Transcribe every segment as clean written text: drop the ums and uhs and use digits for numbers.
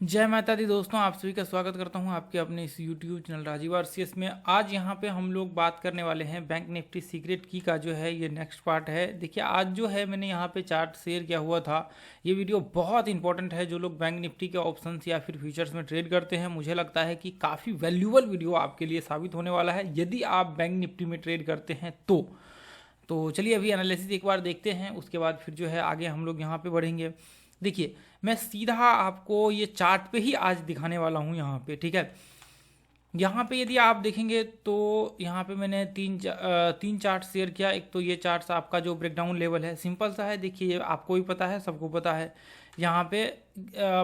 जय माता दी दोस्तों, आप सभी का स्वागत करता हूं आपके अपने इस YouTube चैनल राजीव आरसीएस में। आज यहां पे हम लोग बात करने वाले हैं बैंक निफ्टी सीक्रेट की का जो है ये नेक्स्ट पार्ट है। देखिए आज जो है मैंने यहां पे चार्ट शेयर किया हुआ था। ये वीडियो बहुत इंपॉर्टेंट है। जो लोग बैंक निफ्टी के ऑप्शंस या फिर फ्यूचर्स में ट्रेड करते हैं, मुझे लगता है कि काफ़ी वैल्यूबल वीडियो आपके लिए साबित होने वाला है यदि आप बैंक निफ्टी में ट्रेड करते हैं तो चलिए अभी एनालिसिस एक बार देखते हैं, उसके बाद फिर जो है आगे हम लोग यहाँ पे बढ़ेंगे। देखिए मैं सीधा आपको ये चार्ट पे ही आज दिखाने वाला हूँ यहाँ पे, ठीक है। यहाँ पे यदि आप देखेंगे तो यहाँ पे मैंने तीन चार्ट शेयर किया। एक तो ये चार्ट आपका जो ब्रेकडाउन लेवल है सिंपल सा है। देखिए ये आपको भी पता है, सबको पता है। यहाँ पे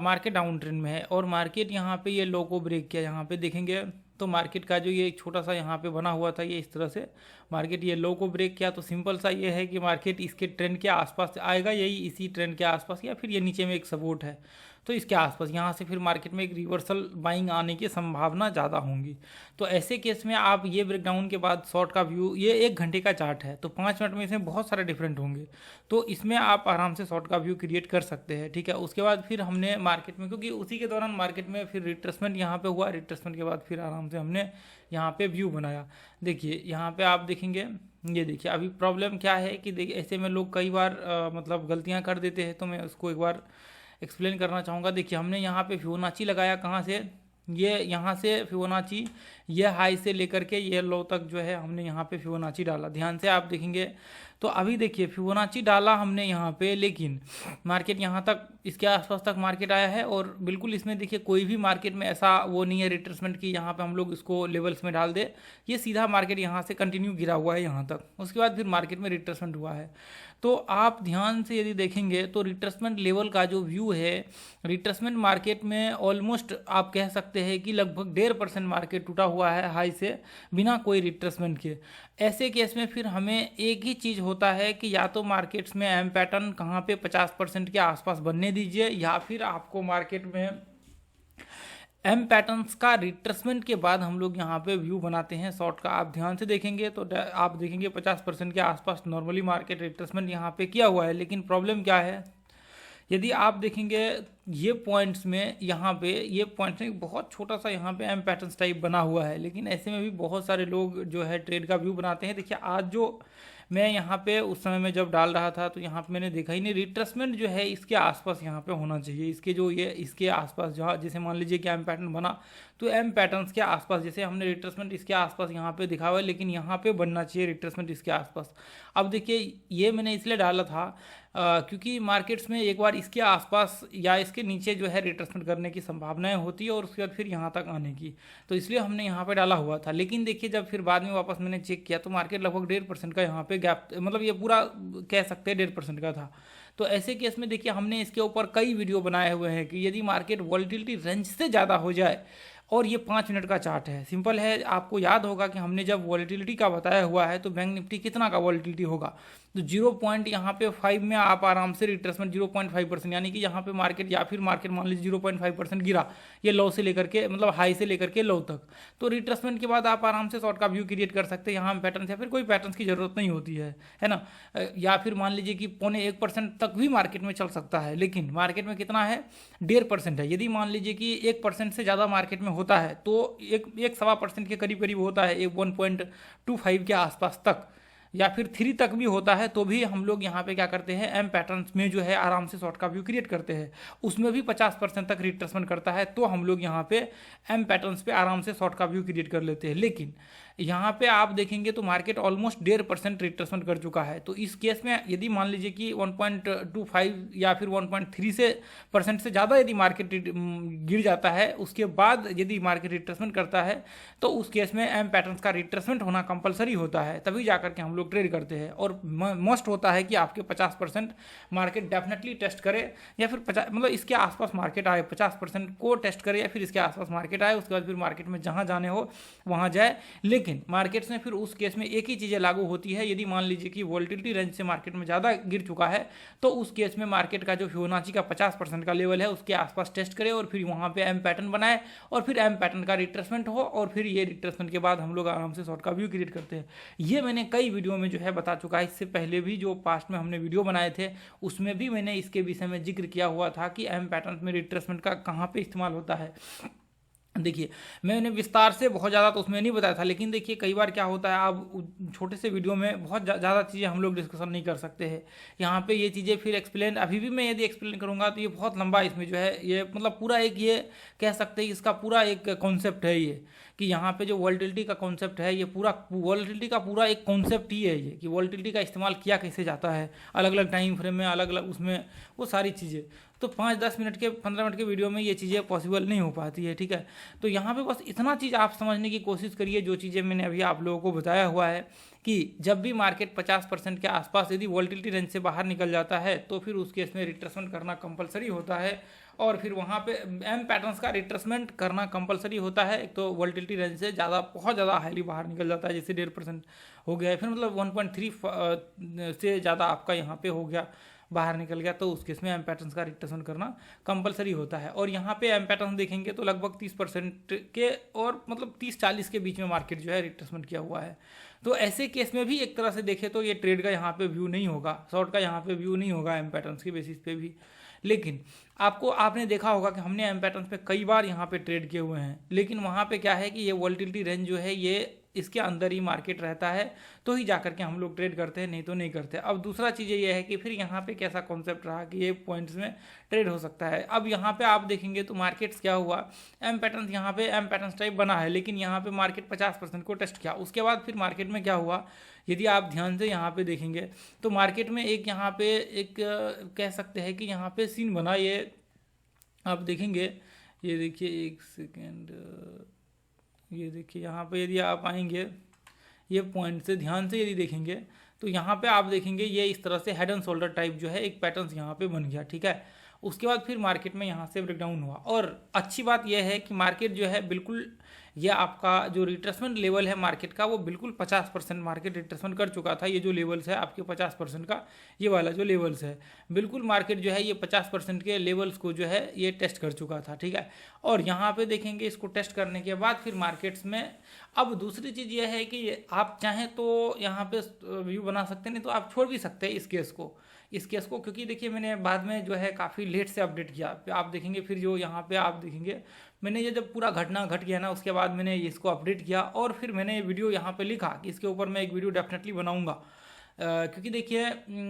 मार्केट डाउन ट्रेंड में है और मार्केट यहाँ पे ये लो को ब्रेक किया। यहाँ पे देखेंगे तो मार्केट का जो ये छोटा सा यहाँ पे बना हुआ था, ये इस तरह से मार्केट ये लो को ब्रेक किया। तो सिंपल सा ये है कि मार्केट इसके ट्रेंड के आसपास आएगा, यही इसी ट्रेंड के आसपास, या फिर ये नीचे में एक सपोर्ट है तो इसके आसपास यहाँ से फिर मार्केट में एक रिवर्सल बाइंग आने की संभावना ज़्यादा होंगी। तो ऐसे केस में आप ये ब्रेकडाउन के बाद शॉर्ट का व्यू, ये 1 घंटे का चार्ट है तो 5 मिनट में इसमें बहुत सारे डिफरेंट होंगे, तो इसमें आप आराम से शॉर्ट का व्यू क्रिएट कर सकते हैं, ठीक है। उसके बाद फिर हमने मार्केट में, क्योंकि उसी के दौरान मार्केट में फिर रिट्रेसमेंट यहाँ पे हुआ, रिट्रेसमेंट के बाद फिर आराम से हमने यहाँ पे व्यू बनाया। देखिए यहाँ पे आप देखेंगे, ये देखिए अभी प्रॉब्लम क्या है कि देखिए ऐसे में लोग कई बार मतलब गलतियाँ कर देते हैं, तो मैं उसको एक बार एक्सप्लेन करना चाहूँगा। देखिए हमने यहाँ पे फिबोनाची लगाया, कहाँ से, ये यहाँ से फिबोनाची, ये हाई से लेकर के ये लो तक जो है हमने यहाँ पे फिबोनाची डाला। ध्यान से आप देखेंगे तो अभी देखिए फिबोनाची डाला हमने यहाँ पे, लेकिन मार्केट यहाँ तक, इसके आसपास तक मार्केट आया है और बिल्कुल इसमें देखिए कोई भी मार्केट में ऐसा वो नहीं है रिट्रेसमेंट की यहाँ पे हम लोग इसको लेवल्स में डाल दे। ये सीधा मार्केट यहाँ से कंटिन्यू गिरा हुआ है यहाँ तक, उसके बाद फिर मार्केट में रिट्रेसमेंट हुआ है। तो आप ध्यान से यदि देखेंगे तो रिट्रेसमेंट लेवल का जो व्यू है, रिट्रेसमेंट मार्केट में ऑलमोस्ट आप कह सकते हैं कि लगभग 1.5% मार्केट टूटा हुआ है हाई से बिना कोई रिट्रेसमेंट के। ऐसे केस में फिर हमें एक ही चीज़ होता है कि या तो मार्केट्स में एम पैटर्न कहाँ पे 50% के आसपास बनने दीजिए, या फिर आपको मार्केट में एम पैटर्न्स का रिट्रेसमेंट के बाद हम लोग यहाँ पे व्यू बनाते हैं शॉर्ट का। आप ध्यान से देखेंगे तो आप देखेंगे 50% के आसपास नॉर्मली मार्केट रिट्रेसमेंट यहाँ पे किया हुआ है, लेकिन प्रॉब्लम क्या है, यदि आप देखेंगे ये पॉइंट्स में, यहाँ पे ये पॉइंट्स में बहुत छोटा सा यहाँ पे एम पैटर्न्स टाइप बना हुआ है, लेकिन ऐसे में भी बहुत सारे लोग जो है ट्रेड का व्यू बनाते हैं। देखिए आज जो मैं यहाँ पे उस समय में जब डाल रहा था तो यहाँ पे मैंने देखा ही नहीं, रिट्रेसमेंट जो है इसके आसपास यहाँ पे होना चाहिए, इसके जो ये इसके आसपास, जहाँ जैसे मान लीजिए कि एम पैटर्न बना तो एम पैटर्न्स के आसपास, जैसे हमने रिट्रेसमेंट इसके आसपास यहाँ पे दिखा हुआ है, लेकिन यहाँ पे बनना चाहिए रिट्रेसमेंट इसके आसपास। अब देखिए ये मैंने इसलिए डाला था क्योंकि मार्केट्स में एक बार इसके आसपास या इसके नीचे जो है रिट्रेसमेंट करने की संभावनाएं होती है और उसके बाद फिर यहाँ तक आने की, तो इसलिए हमने यहाँ पे डाला हुआ था। लेकिन देखिए जब फिर बाद में वापस मैंने चेक किया तो मार्केट लगभग 1.5% का यहाँ पे गैप, मतलब ये पूरा कह सकते हैं 1.5% का था। तो ऐसे केस में देखिए हमने इसके ऊपर कई वीडियो बनाए हुए हैं कि यदि मार्केट वॉलेटिलिटी रेंज से ज़्यादा हो जाए, और ये 5 मिनट का चार्ट है, सिंपल है, आपको याद होगा कि हमने जब वॉलेटिलिटी का बताया हुआ है तो बैंक निफ्टी कितना का वॉलेटिलिटी होगा, तो 0.5 में आप आराम से रिट्रेसमेंट 0.5%, यानी कि यहाँ पे मार्केट, या फिर मार्केट मान लीजिए 0.5% गिरा, ये लो से लेकर के, मतलब हाई से लेकर के लो तक, तो रिट्रेसमेंट के बाद आप आराम से शॉर्ट का व्यू क्रिएट कर सकते हैं। यहाँ पैटर्न या फिर कोई पैटर्न की जरूरत नहीं होती है ना। या फिर मान लीजिए कि 0.25% तक भी मार्केट में चल सकता है, लेकिन मार्केट में कितना है, 1.5% है। यदि मान लीजिए कि 1% से ज़्यादा मार्केट में होता है तो 1.25% के करीब करीब होता है, 1.25 के आसपास तक, या फिर 3 तक भी होता है, तो भी हम लोग यहाँ पे क्या करते हैं, एम पैटर्न्स में जो है आराम से शॉर्ट का व्यू क्रिएट करते हैं। उसमें भी 50% तक रिट्रेसमेंट करता है तो हम लोग यहाँ पे एम पैटर्न्स पे आराम से शॉर्ट का व्यू क्रिएट कर लेते हैं। लेकिन यहाँ पे आप देखेंगे तो मार्केट ऑलमोस्ट 1.5% रिट्रेसमेंट कर चुका है। तो इस केस में यदि मान लीजिए कि 1.25 या फिर 1.3 से परसेंट से ज़्यादा यदि मार्केट गिर जाता है, उसके बाद यदि मार्केट रिट्रेसमेंट करता है, तो उस केस में एम पैटर्न्स का रिट्रेसमेंट होना कंपलसरी होता है, तभी जाकर के हम लोग ट्रेड करते हैं। और मस्ट होता है कि आपके 50% मार्केट डेफिनेटली टेस्ट करे, या फिर 50 मतलब इसके आसपास मार्केट आए, 50% को टेस्ट करे या फिर इसके आसपास मार्केट आए, उसके बाद फिर मार्केट में जहाँ जाने हो वहाँ जाए। लेकिन मार्केट्स में फिर उस केस में एक ही चीज़ें लागू होती है, यदि मान लीजिए कि वोलेटिलिटी रेंज से मार्केट में ज़्यादा गिर चुका है तो उस केस में मार्केट का जो फिबोनाची का 50% का लेवल है उसके आसपास टेस्ट करे और फिर वहाँ पे एम पैटर्न बनाए और फिर एम पैटर्न का रिट्रेसमेंट हो, और फिर ये रिट्रेसमेंट के बाद हम लोग आराम से शॉर्ट का व्यू क्रिएट करते हैं। ये मैंने कई वीडियो वीडियो में जो है बता चुका है। इससे पहले भी जो पास्ट में हमने वीडियो बनाए थे उसमें भी मैंने इसके विषय में जिक्र किया हुआ था कि एम पैटर्न में रिट्रेसमेंट का कहाँ पे इस्तेमाल होता है। देखिए मैंने विस्तार से बहुत ज़्यादा तो उसमें नहीं बताया था, लेकिन देखिए कई बार क्या होता है, आप छोटे से वीडियो में बहुत ज़्यादा चीज़ें हम लोग डिस्कशन नहीं कर सकते हैं। यहाँ पे ये चीज़ें फिर एक्सप्लेन अभी भी मैं यदि एक्सप्लेन करूँगा तो ये बहुत लंबा इसमें जो है ये मतलब पूरा एक ये कह सकते हैं इसका पूरा एक कॉन्सेप्ट है ये, कि यहाँ पे जो वॉलेटिलिटी का कॉन्सेप्ट है ये पूरा वॉलेटिलिटी का पूरा एक कॉन्सेप्ट ही है ये, कि वॉलेटिलिटी का इस्तेमाल किया कैसे जाता है अलग अलग टाइम फ्रेम में, अलग अलग उसमें वो सारी चीज़ें। तो 5-10 मिनट के 15 मिनट के वीडियो में ये चीज़ें पॉसिबल नहीं हो पाती है, ठीक है। तो यहाँ पे बस इतना चीज़ आप समझने की कोशिश करिए, जो चीज़ें मैंने अभी आप लोगों को बताया हुआ है कि जब भी मार्केट 50% के आसपास यदि वॉलेटिलिटी रेंज से बाहर निकल जाता है तो फिर उस केस में रिट्रेसमेंट करना कंपलसरी होता है, और फिर वहाँ पे एम पैटर्न्स का रिट्रेसमेंट करना कंपलसरी होता है। एक तो वॉलेटिलिटी रेंज से ज़्यादा बहुत ज़्यादा हाईली बाहर निकल जाता है, जैसे 1.5% हो गया है, फिर मतलब 1.3 से ज़्यादा आपका यहाँ पे हो गया, बाहर निकल गया, तो उस केस में एम पैटर्न्स का रिट्रेसमेंट करना कंपलसरी होता है। और यहाँ पे एम पैटर्न देखेंगे तो लगभग 30% के और मतलब 30-40 के बीच में मार्केट जो है रिट्रेसमेंट किया हुआ है। तो ऐसे केस में भी एक तरह से देखें तो ये ट्रेड का यहाँ पे व्यू नहीं होगा, शॉर्ट का यहाँ पे व्यू नहीं होगा एम पैटर्न्स के बेसिस पे भी। लेकिन आपने देखा होगा कि हमने एम पैटर्न्स पे कई बार यहाँ पे ट्रेड किए हुए हैं, लेकिन वहाँ पे क्या है कि ये वॉलेटिलिटी रेंज जो है ये इसके अंदर ही मार्केट रहता है तो ही जाकर के हम लोग ट्रेड करते हैं, नहीं तो नहीं करते। अब दूसरा चीज़ ये है कि फिर यहाँ पे कैसा कॉन्सेप्ट रहा कि ये पॉइंट्स में ट्रेड हो सकता है। अब यहाँ पे आप देखेंगे तो मार्केट्स क्या हुआ, एम पैटर्न यहाँ पे एम पैटर्न टाइप बना है, लेकिन यहाँ पे मार्केट 50% को टेस्ट किया। उसके बाद फिर मार्केट में क्या हुआ, यदि आप ध्यान से यहाँ पे देखेंगे तो मार्केट में एक यहाँ पे एक कह सकते हैं कि यहाँ पे सीन बना, ये आप देखेंगे, ये देखिए एक सेकेंड, ये देखिए यहाँ पे यदि आप आएंगे ये पॉइंट से ध्यान से यदि देखेंगे तो यहाँ पे आप देखेंगे ये इस तरह से हेड एंड शोल्डर टाइप जो है एक पैटर्न यहाँ पे बन गया, ठीक है। उसके बाद फिर मार्केट में यहाँ से ब्रेकडाउन हुआ, और अच्छी बात यह है कि मार्केट जो है बिल्कुल ये आपका जो रिट्रेसमेंट लेवल है मार्केट का वो बिल्कुल 50% मार्केट रिट्रेसमेंट कर चुका था। ये जो लेवल्स है आपके 50% का, ये वाला जो लेवल्स है बिल्कुल मार्केट जो है ये 50% के लेवल्स को जो है ये टेस्ट कर चुका था, ठीक है। और यहाँ पे देखेंगे इसको टेस्ट करने के बाद फिर मार्केट्स में अब दूसरी चीज़ ये है कि आप चाहें तो यहाँ पे व्यू बना सकते हैं, नहीं तो आप छोड़ भी सकते हैं इस केस को, क्योंकि देखिए मैंने बाद में जो है काफ़ी लेट से अपडेट किया। आप देखेंगे फिर जो यहाँ पे आप देखेंगे मैंने ये जब पूरा घटना घट गया ना उसके बाद मैंने इसको अपडेट किया, और फिर मैंने ये वीडियो यहाँ पे लिखा कि इसके ऊपर मैं एक वीडियो डेफिनेटली बनाऊंगा। क्योंकि देखिए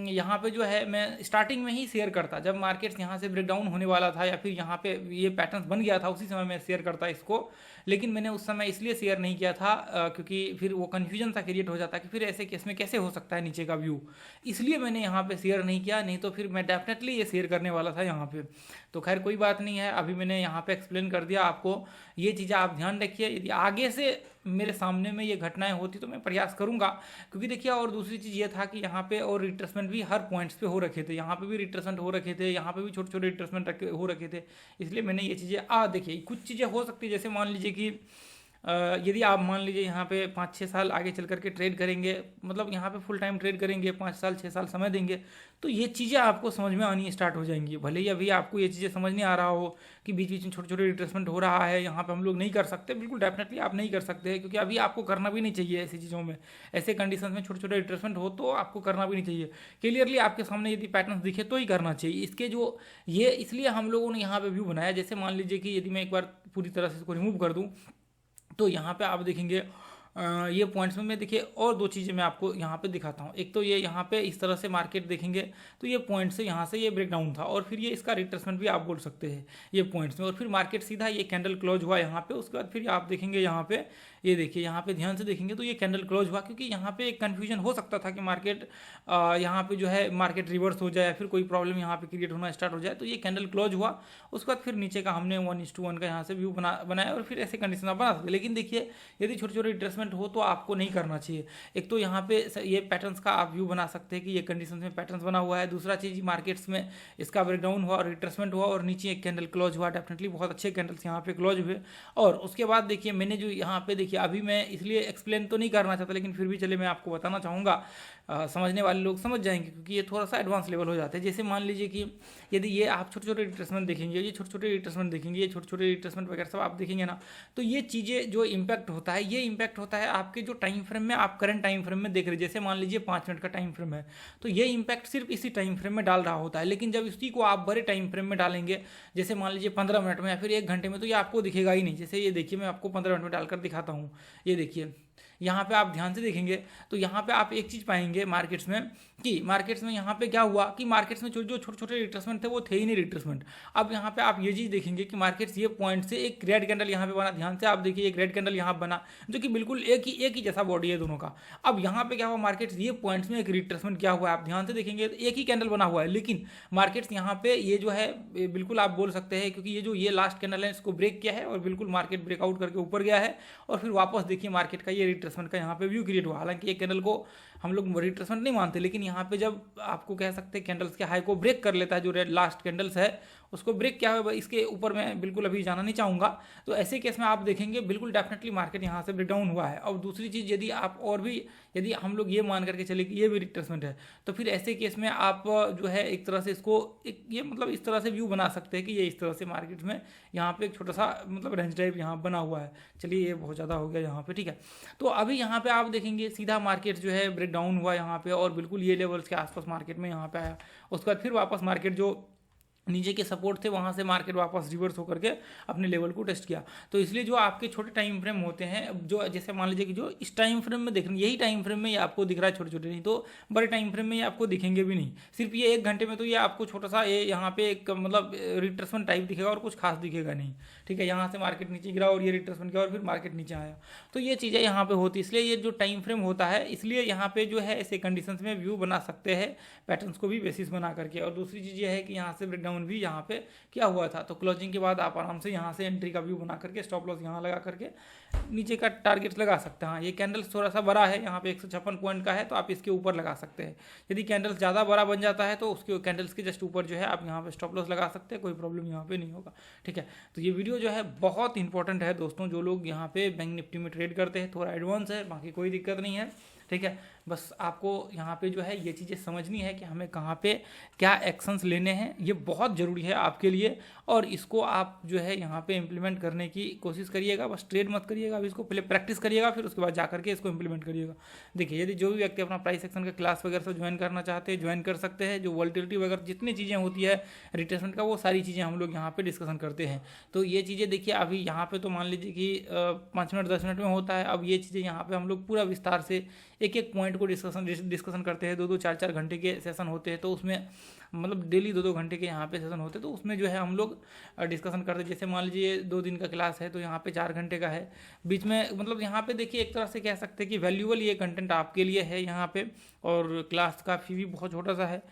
यहाँ पे जो है मैं स्टार्टिंग में ही शेयर करता, जब मार्केट्स यहाँ से ब्रेकडाउन होने वाला था या फिर यहाँ पे ये पैटर्न्स बन गया था उसी समय मैं शेयर करता इसको, लेकिन मैंने उस समय इसलिए शेयर नहीं किया था क्योंकि फिर वो कन्फ्यूजन सा क्रिएट हो जाता कि फिर ऐसे केस में कैसे हो सकता है नीचे का व्यू, इसलिए मैंने यहाँ पे शेयर नहीं किया, नहीं तो फिर मैं डेफिनेटली ये शेयर करने वाला था यहाँ पे। तो खैर कोई बात नहीं है, अभी मैंने यहाँ पे एक्सप्लेन कर दिया आपको। ये चीज़ें आप ध्यान रखिए, यदि आगे से मेरे सामने में ये घटनाएं होती तो मैं प्रयास करूंगा, क्योंकि देखिए और दूसरी चीज़ ये था कि यहाँ पे और रिट्रेसमेंट भी हर पॉइंट्स पे हो रखे थे, यहाँ पे भी रिट्रेसमेंट हो रखे थे, यहाँ पे भी छोटे छोटे रिट्रेसमेंट हो रखे थे, इसलिए मैंने ये चीज़ें देखिए कुछ चीज़ें हो सकती है, जैसे मान लीजिए कि यदि आप मान लीजिए यहाँ पे 5-6 साल आगे चल करके ट्रेड करेंगे, मतलब यहाँ पे फुल टाइम ट्रेड करेंगे, 5 साल 6 साल समय देंगे, तो ये चीज़ें आपको समझ में आनी स्टार्ट हो जाएंगी। भले ही अभी आपको ये चीज़ें समझ नहीं आ रहा हो कि बीच बीच में छोटे छोटे रिट्रेसमेंट हो रहा है, यहाँ पे हम लोग नहीं कर सकते, बिल्कुल डेफिनेटली आप नहीं कर सकते हैं, क्योंकि अभी आपको करना भी नहीं चाहिए ऐसी चीज़ों में, ऐसे कंडीशन में छोटे छोटे रिट्रेसमेंट हो तो आपको करना भी नहीं चाहिए। क्लियरली आपके सामने यदि पैटर्न दिखे तो ही करना चाहिए। इसके जो ये इसलिए हम लोगों ने यहाँ पे व्यू बनाया, जैसे मान लीजिए कि यदि मैं एक बार पूरी तरह से इसको रिमूव कर दूँ तो यहाँ पे आप देखेंगे ये पॉइंट्स में मैं देखिए और दो चीज़ें मैं आपको यहाँ पे दिखाता हूँ। एक तो ये यहाँ पे इस तरह से मार्केट देखेंगे तो ये पॉइंट से यहाँ से ये ब्रेकडाउन था, और फिर ये इसका रिट्रेसमेंट भी आप बोल सकते हैं ये पॉइंट्स में, और फिर मार्केट सीधा ये कैंडल क्लोज हुआ यहाँ पे। उसके बाद फिर आप देखेंगे यहाँ पे, ये देखिए यहाँ पे ध्यान से देखेंगे तो ये कैंडल क्लोज हुआ, क्योंकि यहाँ पे एक कन्फ्यूजन हो सकता था कि मार्केट यहाँ पे जो है मार्केट रिवर्स हो जाए, फिर कोई प्रॉब्लम यहाँ पे क्रिएट होना स्टार्ट हो जाए, तो ये कैंडल क्लोज हुआ। उसके बाद फिर नीचे का हमने 1:1 का यहाँ से व्यू बनाया, और फिर ऐसे कंडीशन आप बना सकते। लेकिन देखिए यदि छोटे छोटे रिट्रेसमेंट हो तो आपको नहीं करना चाहिए। एक तो यहाँ पे ये पैटर्न्स का आप व्यू बना सकते हैं कि ये कंडीशन में पैटर्न्स बना हुआ है। दूसरा चीज़ मार्केट्स में इसका ब्रेकडाउन हुआ और रिट्रेसमेंट हुआ और नीचे एक कैंडल क्लोज हुआ, डेफिनेटली बहुत अच्छे कैंडल्स यहाँ पे क्लोज हुए। और उसके बाद देखिए मैंने जो यहाँ पे देखिए, अभी मैं इसलिए एक्सप्लेन तो नहीं करना चाहता लेकिन फिर भी चले मैं आपको बताना चाहूँगा समझने वाले लोग समझ जाएंगे, क्योंकि ये थोड़ा सा एडवांस लेवल हो जाता है। जैसे मान लीजिए कि यदि ये आप छोटे छोटे रिट्रेसमेंट देखेंगे, ये छोटे छोटे रिट्रेसमेंट देखेंगे, ये छोटे छोटे रिट्रेसमेंट वगैरह सब आप देखेंगे ना, तो ये चीज़ें जो इम्पैक्ट होता है, ये इम्पैक्ट होता है आपके जो टाइम फ्रेम में, आप करंट टाइम फ्रेम में देख रहे हैं। जैसे मान लीजिए 5 मिनट का टाइम फ्रेम है, तो ये इम्पैक्ट सिर्फ इसी टाइम फ्रेम में डाल रहा होता है। लेकिन जब इसी को आप बड़े टाइम फ्रेम में डालेंगे, जैसे मान लीजिए 15 मिनट में या फिर 1 घंटे में, तो ये आपको दिखेगा ही नहीं। जैसे ये देखिए, मैं आपको 15 मिनट में डालकर दिखाता हूँ। ये देखिए, यहाँ पे आप ध्यान से देखेंगे तो यहाँ पे आप एक चीज़ पाएंगे मार्केट्स में, कि मार्केट्स में यहाँ पे क्या हुआ कि मार्केट्स में जो छोटे छोटे रिट्रेसमेंट थे वो थे ही नहीं रिट्रेसमेंट। अब यहाँ पे आप ये चीज़ देखेंगे कि मार्केट्स ये पॉइंट से एक रेड कैंडल यहाँ पे बना, ध्यान से आप देखिए, एक रेड कैंडल यहाँ बना, जो कि बिल्कुल एक ही जैसा बॉडी है दोनों का। अब यहाँ पे क्या हुआ, मार्केट्स ये पॉइंट्स में एक रिट्रेसमेंट क्या हुआ है, आप ध्यान से देखेंगे तो एक ही कैंडल बना हुआ है, लेकिन मार्केट्स यहाँ पे ये जो है बिल्कुल आप बोल सकते हैं, क्योंकि ये लास्ट कैंडल है, इसको ब्रेक किया है और बिल्कुल मार्केट ब्रेकआउट करके ऊपर गया है, और फिर वापस देखिए मार्केट का ये रिट्रेसमेंट का यहाँ पे व्यू क्रिएट हुआ। हालांकि एक कैंडल को हम लोग रिट्रेसमेंट नहीं मानते, लेकिन यहाँ पे जब आपको कह सकते हैं कैंडल्स के हाई को ब्रेक कर लेता है, जो रेड लास्ट कैंडल्स है उसको ब्रेक क्या है, इसके ऊपर मैं बिल्कुल अभी जाना नहीं चाहूँगा। तो ऐसे केस में आप देखेंगे बिल्कुल डेफिनेटली मार्केट यहाँ से ब्रेकडाउन हुआ है। और दूसरी चीज़, यदि आप और भी यदि हम लोग ये मान करके चले कि ये भी रिट्रेसमेंट है, तो फिर ऐसे केस में आप जो है एक तरह से इसको ये मतलब इस तरह से व्यू बना सकते हैं कि ये इस तरह से मार्केट में यहाँ पे एक छोटा सा मतलब रेंज टाइप यहाँ बना हुआ है। चलिए, ये बहुत ज़्यादा हो गया यहाँ पे, ठीक है। तो अभी यहाँ पे आप देखेंगे सीधा मार्केट जो है ब्रेकडाउन हुआ यहाँ पे, और बिल्कुल ये लेवल्स के आसपास मार्केट में यहाँ पे आया। उसके बाद फिर वापस मार्केट जो नीचे के सपोर्ट थे वहाँ से मार्केट वापस रिवर्स होकर के अपने लेवल को टेस्ट किया। तो इसलिए जो आपके छोटे टाइम फ्रेम होते हैं, जो जैसे मान लीजिए कि जो इस टाइम फ्रेम में देख रहे हैं, यही टाइम फ्रेम में ये आपको दिख रहा है छोटे छोटे, नहीं तो बड़े टाइम फ्रेम में ये आपको दिखेंगे भी नहीं। सिर्फ ये 1 घंटे में तो ये आपको छोटा सा ये यहाँ पे एक मतलब रिट्रेसमेंट टाइप दिखेगा और कुछ खास दिखेगा नहीं, ठीक है। यहाँ से मार्केट नीचे गिरा और ये रिट्रेसमेंट किया और फिर मार्केट नीचे आया, तो ये चीज़ें यहाँ पे होती है। इसलिए ये जो टाइम फ्रेम होता है, इसलिए यहाँ पे जो है ऐसे कंडीशंस में व्यू बना सकते हैं, पैटर्न्स को भी बेसिस बना करके। और दूसरी चीज़ ये है कि यहाँ से ब्रेकडाउन भी यहाँ पे क्या हुआ था, तो क्लोजिंग के बाद आप आराम से यहाँ से एंट्री का व्यू बना करके स्टॉप लॉस यहाँ लगा करके नीचे का टारगेट लगा सकते हैं। हाँ, ये कैंडल थोड़ा सा बड़ा है, यहाँ पे 156 पॉइंट का है, तो आप इसके ऊपर लगा सकते हैं। यदि कैंडल्स ज़्यादा बड़ा बन जाता है तो उसके कैंडल्स के जस्ट ऊपर जो है आप यहाँ पे स्टॉप लॉस लगा सकते हैं, कोई प्रॉब्लम यहाँ पे नहीं होगा, ठीक है। तो ये वीडियो जो है बहुत इंपॉर्टेंट है दोस्तों, जो लोग यहाँ पे बैंक निफ्टी में ट्रेड करते हैं, थोड़ा एडवांस है, बाकी कोई दिक्कत नहीं है, ठीक है। बस आपको यहाँ पे जो है ये चीज़ें समझनी है कि हमें कहाँ पे क्या एक्शंस लेने हैं, ये बहुत ज़रूरी है आपके लिए। और इसको आप जो है यहाँ पे इम्प्लीमेंट करने की कोशिश करिएगा, बस ट्रेड मत करिएगा, अब इसको पहले प्रैक्टिस करिएगा, फिर उसके बाद जा करके इसको इम्प्लीमेंट करिएगा। देखिए, यदि जो भी व्यक्ति अपना प्राइस एक्शन का क्लास वगैरह से ज्वाइन करना चाहते हैं, ज्वाइन कर सकते हैं। जो वोलेटिलिटी वगैरह जितनी चीज़ें होती है रिट्रेसमेंट का, वो सारी चीज़ें हम लोग यहाँ पे डिस्कशन करते हैं। तो ये चीज़ें देखिए, अभी यहाँ पे तो मान लीजिए कि 5 मिनट 10 मिनट में होता है। अब ये चीज़ें यहाँ पे हम लोग पूरा विस्तार से एक एक पॉइंट को डिस्कशन करते हैं। 2-2 4-4 घंटे के सेशन होते हैं, तो उसमें मतलब डेली 2-2 घंटे के यहाँ पे सेशन होते हैं, तो उसमें जो है हम लोग डिस्कशन करते हैं। जैसे मान लीजिए 2 दिन का क्लास है, तो यहाँ पे 4 घंटे का है, बीच में मतलब यहाँ पे देखिए एक तरह से कह सकते हैं कि वैल्यूएबल ये कंटेंट आपके लिए है यहाँ पे। और क्लास का फी भी बहुत छोटा सा है,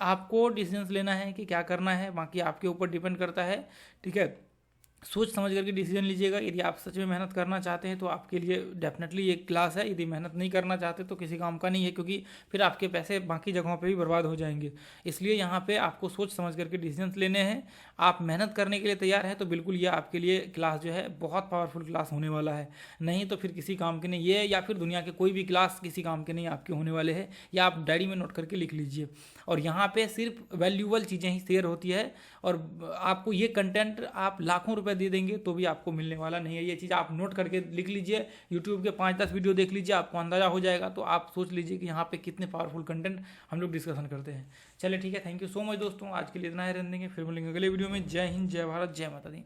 आपको डिसीजंस लेना है कि क्या करना है, बाकी आपके ऊपर डिपेंड करता है, ठीक है। सोच समझ करके डिसीजन लीजिएगा। यदि आप सच में मेहनत करना चाहते हैं तो आपके लिए डेफिनेटली ये क्लास है। यदि मेहनत नहीं करना चाहते तो किसी काम का नहीं है, क्योंकि फिर आपके पैसे बाकी जगहों पे भी बर्बाद हो जाएंगे। इसलिए यहाँ पे आपको सोच समझ करके डिसीजंस लेने हैं। आप मेहनत करने के लिए तैयार हैं तो बिल्कुल ये आपके लिए क्लास जो है बहुत पावरफुल क्लास होने वाला है। नहीं तो फिर किसी काम के नहीं ये, या फिर दुनिया के कोई भी क्लास किसी काम के नहीं आपके होने वाले हैं। या आप डायरी में नोट करके लिख लीजिए। और यहाँ पे सिर्फ वैल्यूएबल चीज़ें ही शेयर होती है, और आपको ये कंटेंट आप लाखों रुपए दे देंगे तो भी आपको मिलने वाला नहीं है। ये चीज़ आप नोट करके लिख लीजिए। यूट्यूब के 5-10 वीडियो देख लीजिए, आपको अंदाजा हो जाएगा। तो आप सोच लीजिए कि यहाँ पे कितने पावरफुल कंटेंट हम लोग डिस्कशन करते हैं। चलिए ठीक है, थैंक यू सो मच दोस्तों, आज के लिए इतना ही रहने देंगे, फिर मिलेंगे अगले वीडियो में। जय हिंद, जय भारत, जय माता दी।